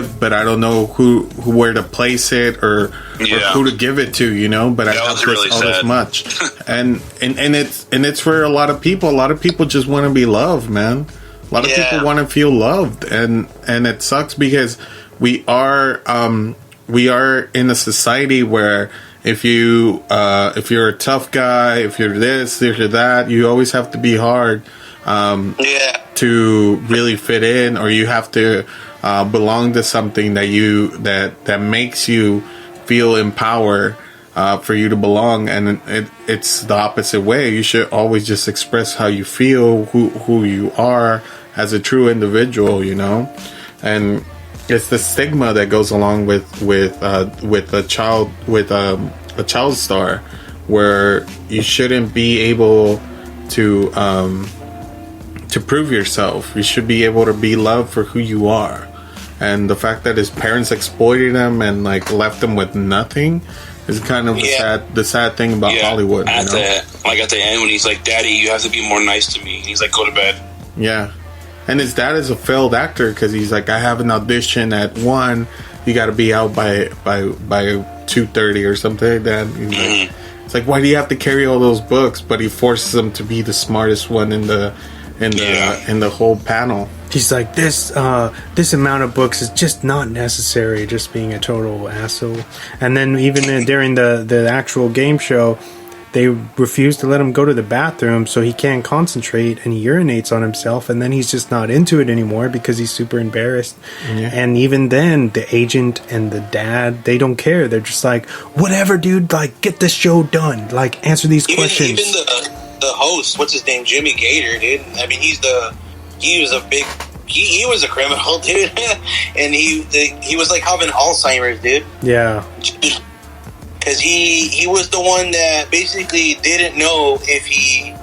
gift, but I don't know where to place it or who to give it to, you know. But I have this much, and it's for a lot of people. A lot of people just want to be loved, man. A lot of people want to feel loved, and it sucks because we are in a society where if you're a tough guy, if you're this, if you're that, you always have to be hard to really fit in, or you have to belong to something that makes you feel empowered for you to belong. And it's the opposite way. You should always just express how you feel, who you are as a true individual, you know. And it's the stigma that goes along with a child star, where you shouldn't be able to prove yourself. You should be able to be loved for who you are. And the fact that his parents exploited him and like left him with nothing is kind of the sad thing about Hollywood. At the end when he's like, "Daddy, you have to be more nice to me." He's like, "Go to bed." Yeah. And his dad is a failed actor because he's like, "I have an audition at 1. You got to be out by 2:30 or something like that." Like, it's like, why do you have to carry all those books? But he forces him to be the smartest one in the whole panel. He's like, this amount of books is just not necessary. Just being a total asshole. And then even during the actual game show, they refuse to let him go to the bathroom, so he can't concentrate, and he urinates on himself, and then he's just not into it anymore because he's super embarrassed. Yeah. And even then, the agent and the dad, they don't care. They're just like, whatever, dude, like, get this show done. Like, answer these questions. Even the host, what's his name, Jimmy Gator, dude. I mean, he was a criminal, dude. And he was like having Alzheimer's, dude. Yeah. Because he was the one that basically didn't know if he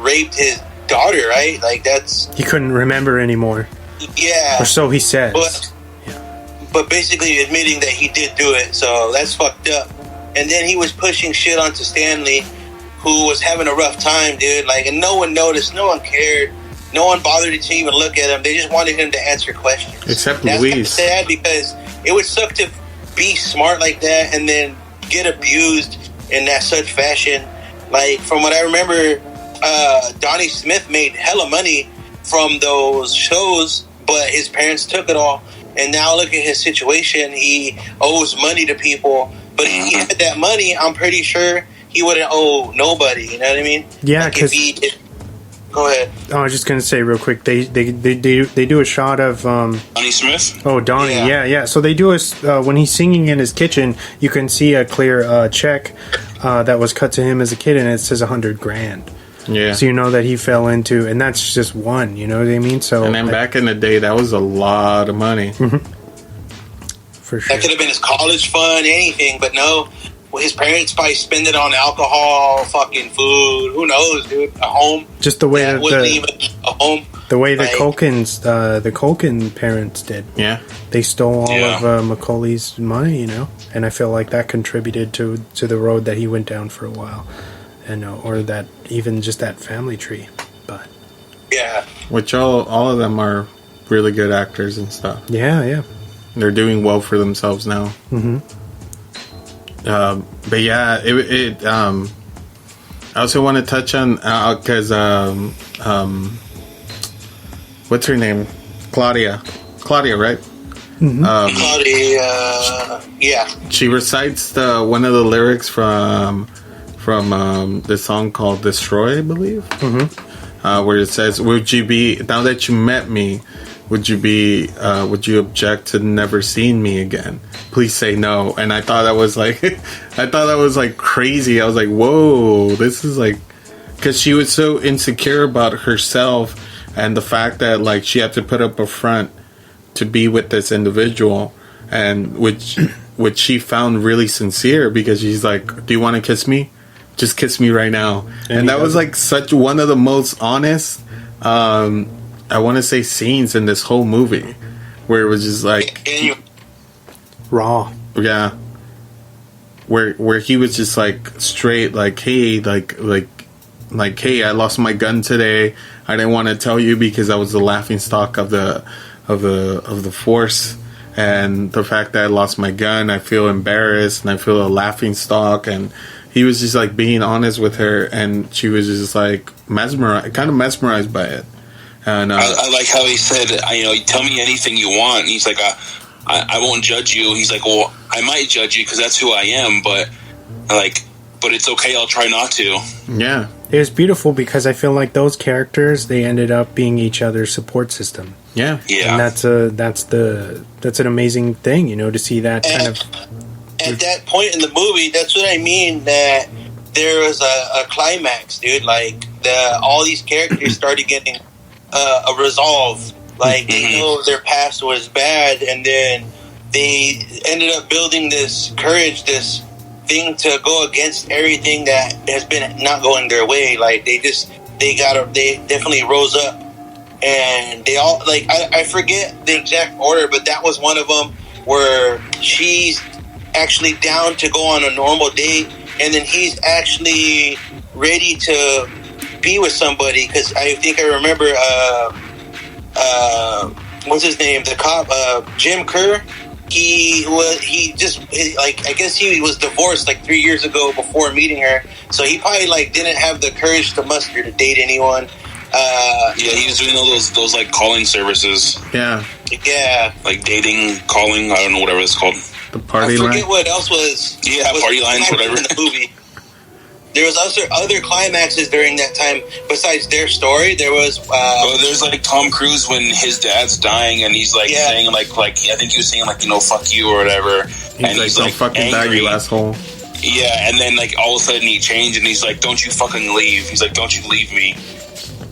raped his daughter, right? Like, he couldn't remember anymore. Yeah. Or so he says. But basically admitting that he did do it, so that's fucked up. And then he was pushing shit onto Stanley, who was having a rough time, dude. Like, and no one noticed, no one cared, no one bothered to even look at him. They just wanted him to answer questions. Except Louise. That's sad because it would suck to be smart like that and then get abused in that such fashion. Like, from what I remember, Donnie Smith made hella money from those shows, but his parents took it all. And now look at his situation. He owes money to people, but if he had that money, I'm pretty sure he wouldn't owe nobody. You know what I mean? Yeah, because go ahead. Oh, I was just gonna say real quick. They do a shot of Donnie Smith. Oh, Donnie, yeah. So they do when he's singing in his kitchen. You can see a clear check that was cut to him as a kid, and it says $100,000. Yeah. So you know that he fell into, and that's just one. You know what I mean? So and then back in the day, that was a lot of money. Mm-hmm. For sure. That could have been his college fund, anything, but no. Well, his parents probably spend it on alcohol, fucking food. Who knows, dude? A home. Just the way that wasn't even a home. The way the Culkin parents did. Yeah, they stole all of Macaulay's money, you know, and I feel like that contributed to the road that he went down for a while, and or that even just that family tree. But yeah, which all of them are really good actors and stuff. Yeah, they're doing well for themselves now. Mm-hmm. But yeah, I also want to touch on because what's her name? Claudia, right? Mm-hmm. Claudia, yeah. She recites one of the lyrics from the song called "Destroy," I believe, where it says, "Would you be, now that you met me, would you object to never seeing me again? Please say no." And I thought that was like crazy. I was like, whoa, this is like, because she was so insecure about herself and the fact that like she had to put up a front to be with this individual, and which she found really sincere, because she's like, "Do you want to kiss me? Just kiss me right now." And that was like such one of the most honest, I want to say, scenes in this whole movie, where it was just like raw. Yeah. Where he was just like straight, like, hey, like, hey, I lost my gun today. I didn't want to tell you because I was the laughing stock of the the Force, and the fact that I lost my gun, I feel embarrassed and I feel a laughing stock. And he was just like being honest with her, and she was just like mesmerized by it. And I like how he said, tell me anything you want. And he's like, I won't judge you. He's like, well, I might judge you because that's who I am, but it's okay. I'll try not to. Yeah. It was beautiful because I feel like those characters, they ended up being each other's support system. Yeah. And that's an amazing thing, to see that kind of. At that point in the movie, that's what I mean. That there was a climax, dude. Like all these characters started getting a resolve. Like they know their past was bad, and then they ended up building this courage, this thing to go against everything that has been not going their way. Like they definitely rose up, and they all I forget the exact order, but that was one of them where she's actually down to go on a normal date, and then he's actually ready to be with somebody, because I think I remember what's his name, the cop, Jim Kerr. I guess he was divorced 3 years ago before meeting her, so he probably didn't have the courage to muster to date anyone. He was doing all those calling services. Yeah. Like dating, calling, I don't know, whatever it's called. The party line. I line. forget what else was. Yeah, party lines, whatever. In the movie. There was other climaxes during that time besides their story. There was. There's Tom Cruise when his dad's dying, and he's saying I think he was saying fuck you or whatever. He's don't fucking die, you asshole. Yeah, and then all of a sudden he changed, and he's like, don't you fucking leave. He's like, don't you leave me.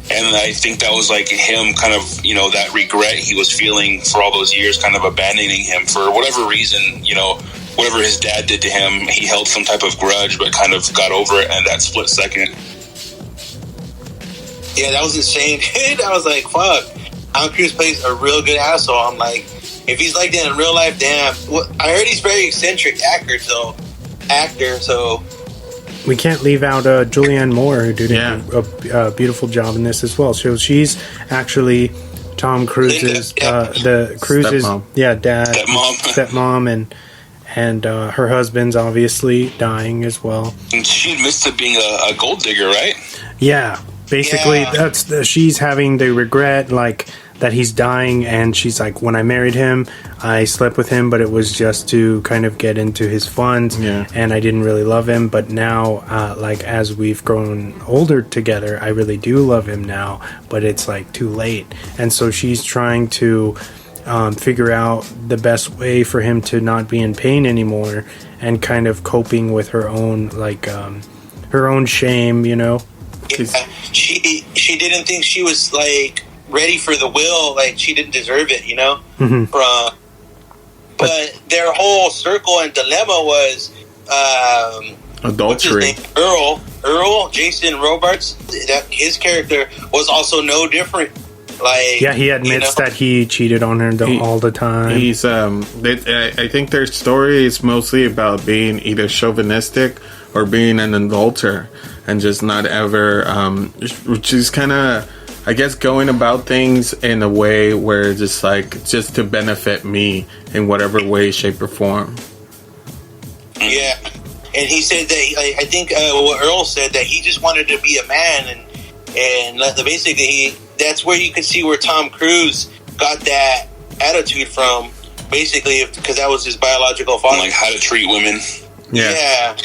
And I think that was him kind of, that regret he was feeling for all those years, kind of abandoning him for whatever reason, whatever his dad did to him, he held some type of grudge, but kind of got over it in that split second. Yeah, that was insane, dude. I was like, fuck. Tom Cruise plays a real good asshole. I'm like, if he's like that in real life, damn. Well, I heard he's very eccentric actor, so. We can't leave out Julianne Moore, who did a beautiful job in this as well. So she's actually Tom Cruise's Stepmom. Dad, stepmom, and her husband's obviously dying as well. And she admits to being a gold digger, right? Yeah, basically she's having the regret that he's dying, and she's like, when I married him, I slept with him, but it was just to kind of get into his funds, and I didn't really love him. But now, as we've grown older together, I really do love him now, but it's too late. And so she's trying to figure out the best way for him to not be in pain anymore, and kind of coping with her own her own shame, Yeah, she didn't think she was ready for the will, she didn't deserve it, but their whole circle and dilemma was adultery. Earl Jason Robards, that his character was also no different. He admits that he cheated on her all the time. He's I think their story is mostly about being either chauvinistic or being an adulterer, and just not ever which is kind of, I guess, going about things in a way where just to benefit me in whatever way, shape, or form. Yeah, and he said that I think what Earl said, that he just wanted to be a man, and basically that's where you could see where Tom Cruise got that attitude from, basically, because that was his biological father. How to treat women. Yeah.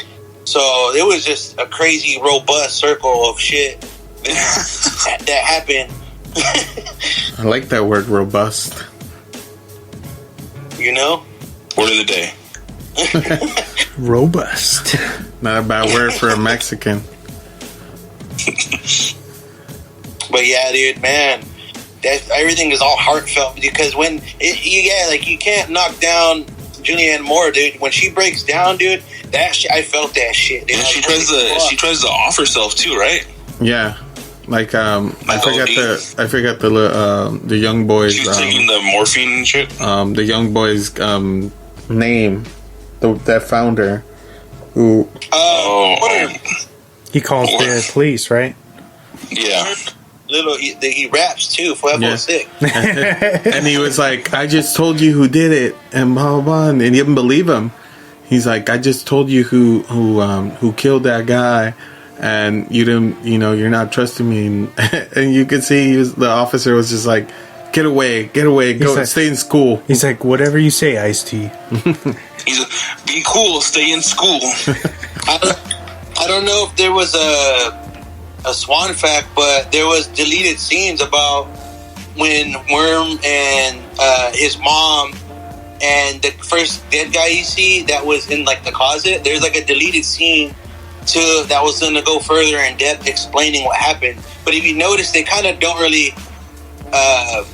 So it was just a crazy, robust circle of shit that happened. I like that word, robust. Word of the day. Robust. Not a bad word for a Mexican. But yeah, dude, man, that everything is all heartfelt, because when you can't knock down Julianne Moore, dude. When she breaks down, dude, that shit, I felt that shit, dude. And she tries to off herself too, right? Yeah. I forgot the young boy's. She's taking the morphine and shit. The young boy's name, that founder, who. He calls the police, right? Yeah. he raps too. For Yeah. sick. And he was like, I just told you who did it, and blah, blah, blah. And he didn't believe him. He's like, I just told you who killed that guy, and you didn't, you're not trusting me. And you could see the officer was just like, get away, go, like, stay in school. He's like, whatever you say, Ice-T. He's like, be cool, stay in school. I don't know if there was a Swan fact, but there was deleted scenes about when Worm and his mom and the first dead guy you see that was in like the closet. There's like a deleted scene that was going to go further in depth explaining what happened. But if you notice, they kind of don't really.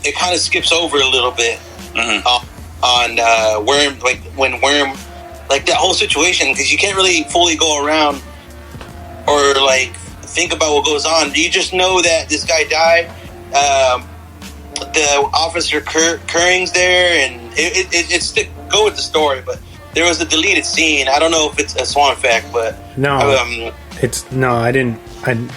It kind of skips over a little bit on Worm, like when Worm, like that whole situation, because you can't really fully go around or like think about what goes on. You just know that this guy died. The officer Curring's there, and it's go with the story. But there was a deleted scene. I don't know if it's a Swan fact, but no, I didn't.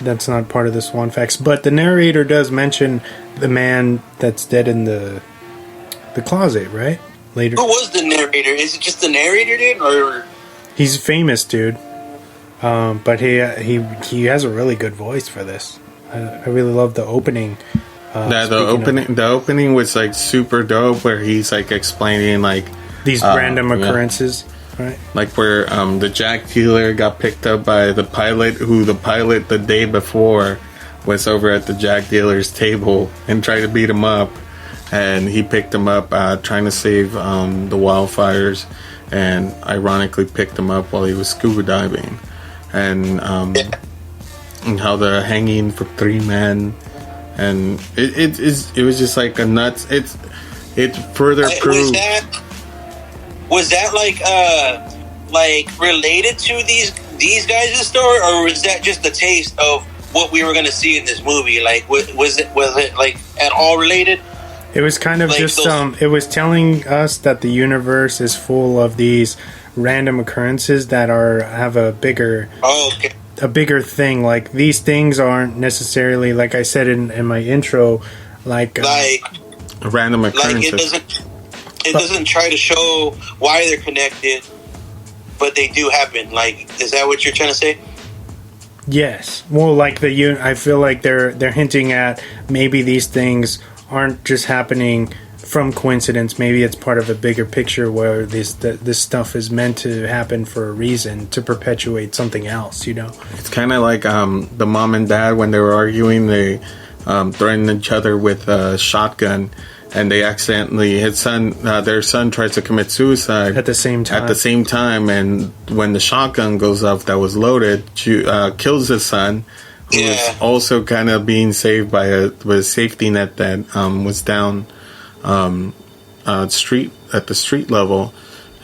That's not part of the Swan facts. But the narrator does mention the man that's dead in the closet, right? Later. Who was the narrator? Is it just the narrator, dude, or he's famous, dude? But he has a really good voice for this. I really love the opening. The opening was like super dope, where he's like explaining like these random occurrences, right? Like where the Jack dealer got picked up by the pilot, who the pilot the day before was over at the Jack dealer's table and tried to beat him up, and he picked him up trying to save the wildfires, and ironically picked him up while he was scuba diving, and how they're hanging for 3 men. And it was just like a nuts. It further proved. Was that like related to these guys' story, or was that just a taste of what we were going to see in this movie? Like, was it like at all related? It was kind of like just it was telling us that the universe is full of these random occurrences that have a bigger. Oh, okay. A bigger thing. Like, these things aren't necessarily, like I said in my intro, like random occurrences. Like it doesn't try to show why they're connected, but they do happen. Like, is that what you're trying to say? Yes. Well, like I feel like they're hinting at maybe these things aren't just happening from coincidence. Maybe it's part of a bigger picture where this stuff is meant to happen for a reason, to perpetuate something else, It's kind of like the mom and dad, when they were arguing, they threatened each other with a shotgun, and they accidentally, their son tries to commit suicide at the same time, and when the shotgun goes off that was loaded, kills his son, who was also kind of being saved by a safety net that was down at the street level.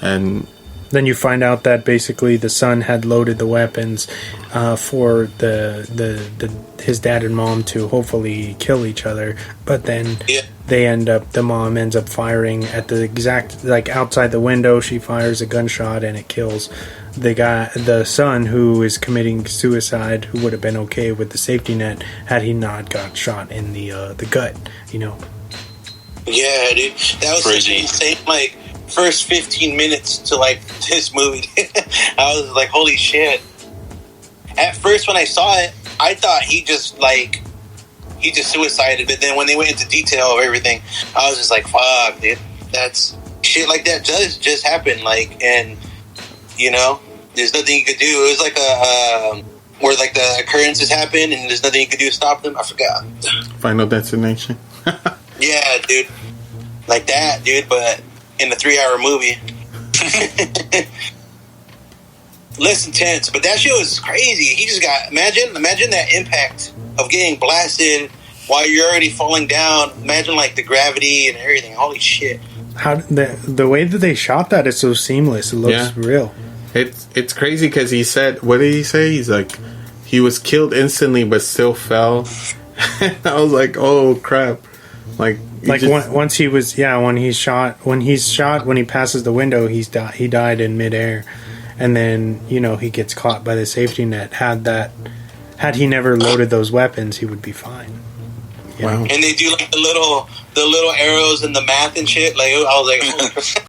And then you find out that basically the son had loaded the weapons for his dad and mom to hopefully kill each other, but then the mom ends up firing at the exact, like, outside the window. She fires a gunshot and it kills the son, who is committing suicide, who would have been okay with the safety net had he not got shot in the gut. Yeah, dude, that was crazy. Insane. Like, first 15 minutes to like this movie, I was like, holy shit. At first, when I saw it, I thought he just suicided. But then when they went into detail of everything, I was just like, fuck, dude, that's shit like that does just happen. Like, and there's nothing you could do. It was like where like the occurrences happen and there's nothing you could do to stop them. I forgot. Final Destination. Yeah, dude. Like that, dude, but in a 3-hour movie. Less intense, but that shit was crazy. He just got, imagine that impact of getting blasted while you're already falling down. Imagine like the gravity and everything. Holy shit. How the way that they shot that is so seamless. It looks real. It's crazy because he said, what did he say? He's like, he was killed instantly but still fell. I was like, oh crap. Once he was, when he passes the window, he died in midair, and then he gets caught by the safety net. Had he never loaded those weapons, he would be fine. Yeah. Wow. And they do like the little arrows and the math and shit. Like I was like,